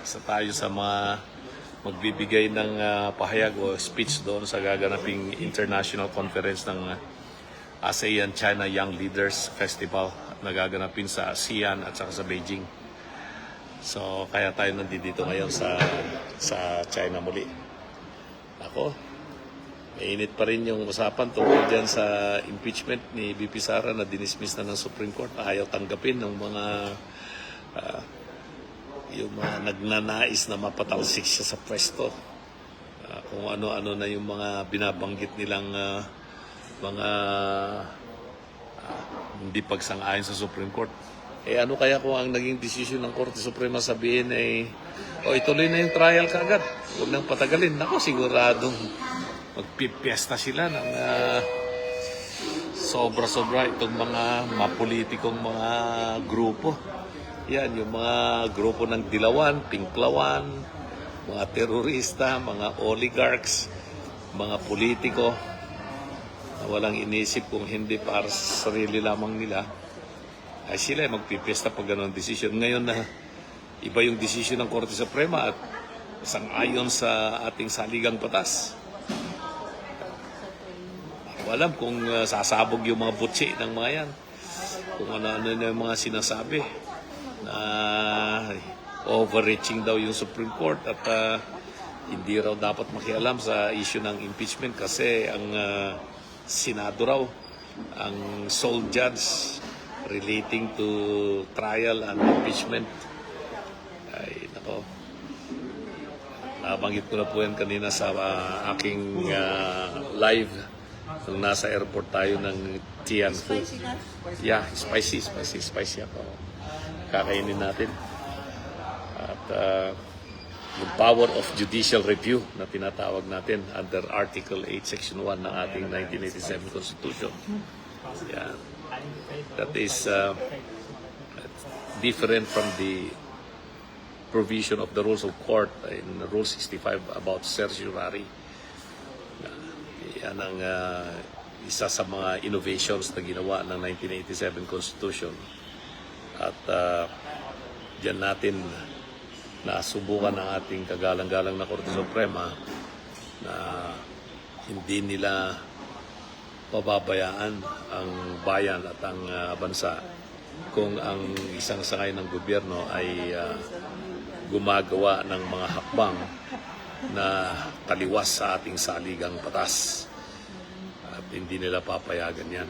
Isa tayo sa mga magbibigay ng pahayag o speech doon sa gaganaping international conference ng ASEAN-China Young Leaders Festival na gaganapin sa ASEAN at saka sa Beijing. So, kaya tayo nandito ngayon sa China muli. Ako, mainit pa rin yung usapan tungkol dyan sa impeachment ni VP Sara na dinismiss na ng Supreme Court. Ayaw tanggapin ng mga yung mga nagnanais na mapatalsik siya sa pwesto. Kung ano-ano na yung mga binabanggit nilang mga hindi pagsang-ayon sa Supreme Court. Ano kaya kung ang naging desisyon ng Korte Suprema sabihin ay ituloy na yung trial kaagad, huwag nang patagalin. Ako, siguradong magpipiesta sila ng sobra-sobra itong mga mapolitikong mga grupo. Yan, yung mga grupo ng Dilawan, Pinklawan, mga terorista, mga oligarchs, mga politiko na walang inisip kung hindi para sa sarili lamang nila, ay sila magpipiesta pag gano'ng desisyon. Ngayon na iba yung desisyon ng Korte Suprema at sang-ayon sa ating saligang batas. Alam kung sasabog yung mga butsi ng mga yan. Kung ano-ano na yung mga sinasabi na overreaching daw yung Supreme Court at hindi raw dapat makialam sa issue ng impeachment kasi ang Senado raw ang sole judge relating to trial and impeachment. Ay, nako. Nabanggit ko na po yan kanina sa aking live nung nasa airport tayo ng Tianfu. Yeah, spicy ako. Kakainin natin. At yung power of judicial review na tinatawag natin under Article 8, Section 1 ng ating 1987 Constitution. Yeah. That is different from the provision of the rules of court in Rule 65 about certiorari. Yan ang isa sa mga innovations na ginawa ng 1987 Constitution. At diyan natin nasubukan ng ating kagalang-galang na Korte Suprema na hindi nila pababayaan ang bayan at ang bansa kung ang isang sangay ng gobyerno ay gumagawa ng mga hakbang na taliwas sa ating saligang batas. At hindi nila papayagan yan.